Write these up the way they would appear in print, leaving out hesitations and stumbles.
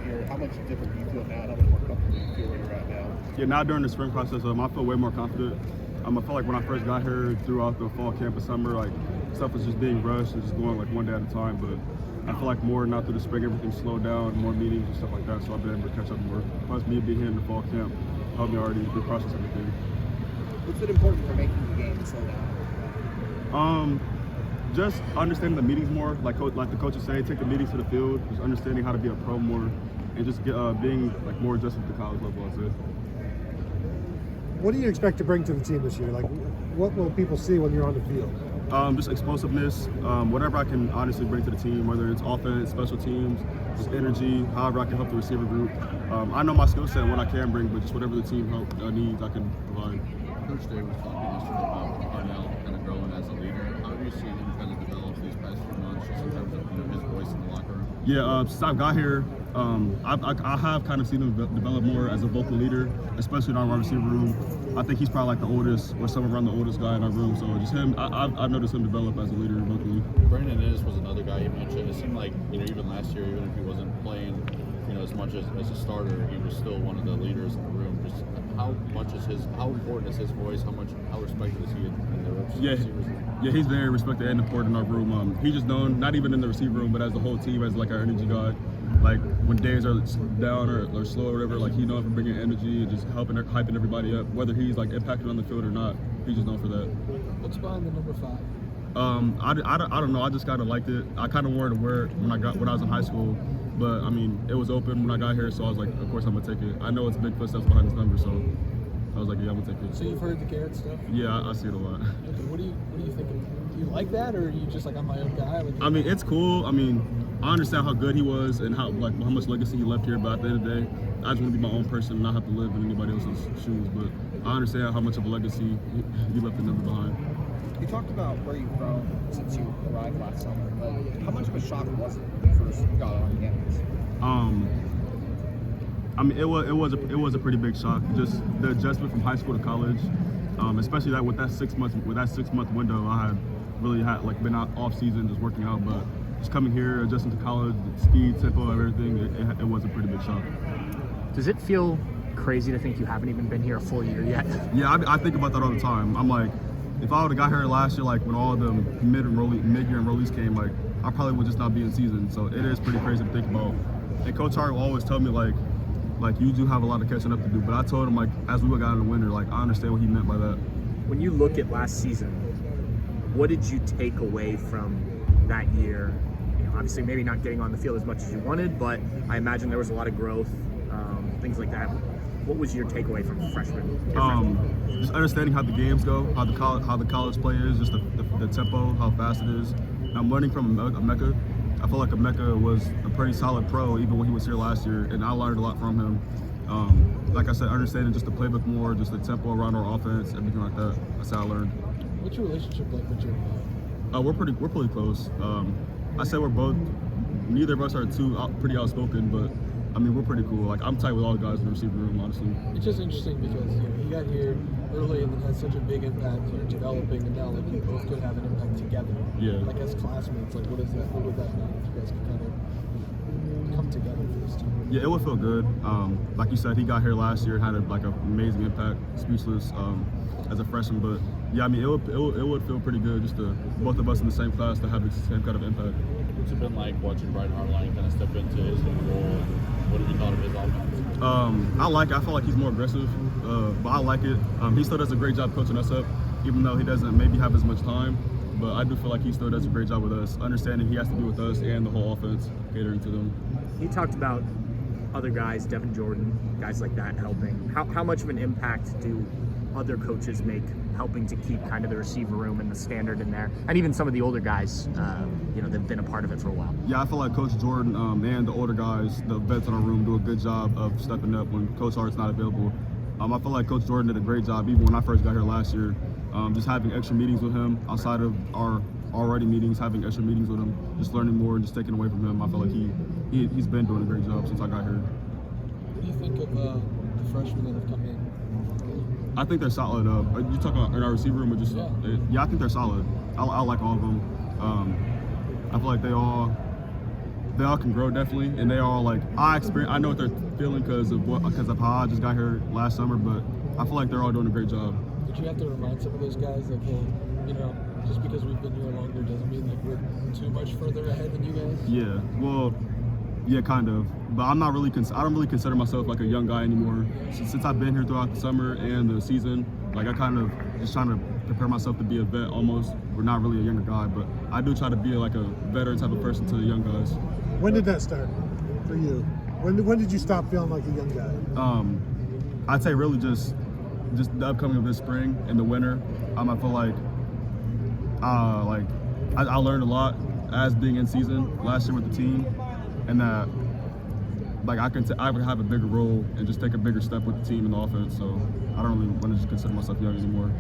year. How much different do you feel now? How much more comfortable do you feel where you're at now? Yeah, now during the spring process, I feel way more confident. I felt like when I first got here throughout the fall camp and summer, like stuff was just being rushed and just going like one day at a time. But I feel like more now through the spring, everything slowed down, more meetings and stuff like that. So I've been able to catch up more. Plus, me being here in the fall camp helped me already process everything. What's been important for making the game slow down? Just understanding the meetings more, like the coaches say, take the meetings to the field, just understanding how to be a pro more, and just being like more adjusted to college level, I'd say. What do you expect to bring to the team this year? Like, what will people see when you're on the field? Just explosiveness, whatever I can honestly bring to the team, whether it's offense, special teams, just energy, however I can help the receiver group. I know my skill set and what I can bring, but just whatever the team needs, I can provide. Coach Day was talking yesterday about Darnell kind of growing as a leader. How have you seen him kind of develop these past few months, just in terms of his voice in the locker room? Yeah, since I've got here, I have kind of seen him develop more as a vocal leader, especially in our wide receiver room. I think he's probably like the oldest, or somewhere around the oldest guy in our room. So just him, I've noticed him develop as a leader vocally. Brandon Innes was another guy you mentioned. It seemed like, even last year, even if he wasn't playing, as much as a starter, he was still one of the leaders in the room. Just how important is his voice? How respected is he in the receivers? Yeah, he's very respected and important in our room. He's just known, not even in the receiver room, but as the whole team, as like our energy guy. Like when days are down or slow or whatever, like he's known for bringing energy and just hyping everybody up. Whether he's like impacted on the field or not, he's just known for that. What's behind the number 5? I don't know. I just kind of liked it. I kind of wanted to wear it when I was in high school, but it was open when I got here, so I was like, of course I'm gonna take it. I know it's big footsteps behind this number, so I was like, yeah, I'm gonna take it. So you've heard the Garrett stuff? Yeah, I see it a lot. Okay, what do you think? Do you like that, or are you just like, I'm my own guy? Like, it's cool. I understand how good he was and how much legacy he left here, but at the end of the day, I just want to be my own person and not have to live in anybody else's shoes. But I understand how much of a legacy he left the number behind. You talked about where you've grown since you arrived last summer, but how much of a shock was it when you first got on campus? It was a pretty big shock. Just the adjustment from high school to college, especially with that 6 month window, I had really been out off season just working out, but just coming here, adjusting to college, the speed, tempo, everything, it was a pretty big shock. Does it feel crazy to think you haven't even been here a full year yet? Yeah, I think about that all the time. I'm like, if I would have got here last year, like when all the mid-year enrollees came, like I probably would just not be in season. So it is pretty crazy to think about. And Coach Hart will always tell me like you do have a lot of catching up to do. But I told him like as we got in the winter, like I understand what he meant by that. When you look at last season, what did you take away from that year? Obviously maybe not getting on the field as much as you wanted, but I imagine there was a lot of growth, things like that. What was your takeaway from freshman? Just understanding how the games go, how the college play is, just the tempo, how fast it is. And I'm learning from Emeka. I feel like Emeka was a pretty solid pro even when he was here last year, and I learned a lot from him. Like I said, understanding just the playbook more, just the tempo around our offense, everything like that. That's how I learned. What's your relationship like with your We're pretty close. I say neither of us are pretty outspoken, but we're pretty cool. Like I'm tight with all the guys in the receiver room, honestly. It's just interesting because you got here early and then had such a big impact. You're developing, and now you both could have an impact together. Yeah. Like as classmates, like what would that mean if you guys could kind of come together for this team? Yeah, it would feel good. Like you said, he got here last year and had an amazing impact. Speechless as a freshman, but yeah, it would feel pretty good just to both of us in the same class to have the same kind of impact. What's it been like watching Brian Hartline kind of step into his new role? What have you thought of his offense? I like it. I feel like he's more aggressive, but I like it. He still does a great job coaching us up, even though he doesn't maybe have as much time. But I do feel like he still does a great job with us, understanding he has to be with us and the whole offense, catering to them. He talked about other guys, Devin Jordan, guys like that helping. How much of an impact do other coaches make helping to keep kind of the receiver room and the standard in there? And even some of the older guys, they've been a part of it for a while. Yeah, I feel like Coach Jordan and the older guys, the vets in our room, do a good job of stepping up when Coach Hart's not available. I feel like Coach Jordan did a great job, even when I first got here last year, just having extra meetings with him outside of our already meetings, having extra meetings with him, just learning more and just taking away from him. I feel like he's been doing a great job since I got here. What do you think of the freshmen that have come in? I think they're solid. Are you talking about in our receiver room or just? Yeah, I think they're solid. I like all of them. I feel like they all can grow definitely, and they all like I know what they're feeling because of how I just got here last summer, but I feel like they're all doing a great job. Did you have to remind some of those guys, like, hey, you know, just because we've been here longer doesn't mean like we're too much further ahead than you guys? Yeah, well, yeah, kind of. But I'm not really. I don't really consider myself like a young guy anymore. Since I've been here throughout the summer and the season, like I kind of just trying to prepare myself to be a vet almost. We're not really a younger guy, but I do try to be like a veteran type of person to the young guys. When did that start for you? When did you stop feeling like a young guy? I'd say really just the upcoming of this spring and the winter. I feel like I learned a lot as being in season last year with the team, and that like I would have a bigger role and just take a bigger step with the team in the offense. So I don't really want to just consider myself young anymore.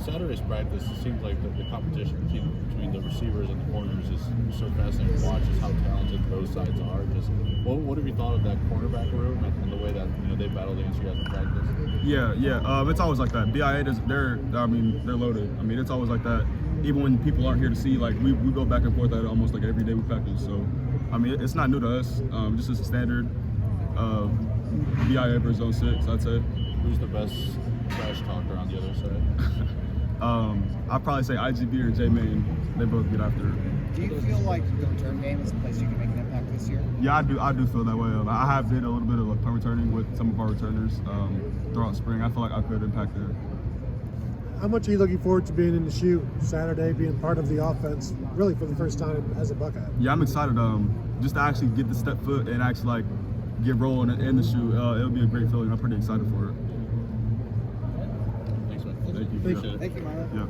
Saturday's practice, it seems like the competition between the receivers and the corners is so fascinating to watch. Just how talented both sides are. Just what have you thought of that cornerback room and the way that they battled against you guys in practice? Yeah. It's always like that. BIA, they're loaded. I mean, it's always like that. Even when people aren't here to see, like we go back and forth at it almost like every day we practice. So, I mean, it's not new to us. Just as a standard BIA versus zone 6, I'd say. Who's the best trash talker on the other side? I'd probably say IGB or J Main. They both get after it. Do you feel like the return game is a place you can make an impact this year? Yeah, I do feel that way. I have did a little bit of like punt returning with some of our returners throughout spring. I feel like I could impact there. How much are you looking forward to being in the shoe Saturday, being part of the offense, really for the first time as a Buckeye? Yeah, I'm excited. Just to actually get the step foot and actually like get rolling in the shoe. It'll be a great feeling. I'm pretty excited for it. Thanks, man. Thank you. Thank you. Thank you, Mylan. Yeah.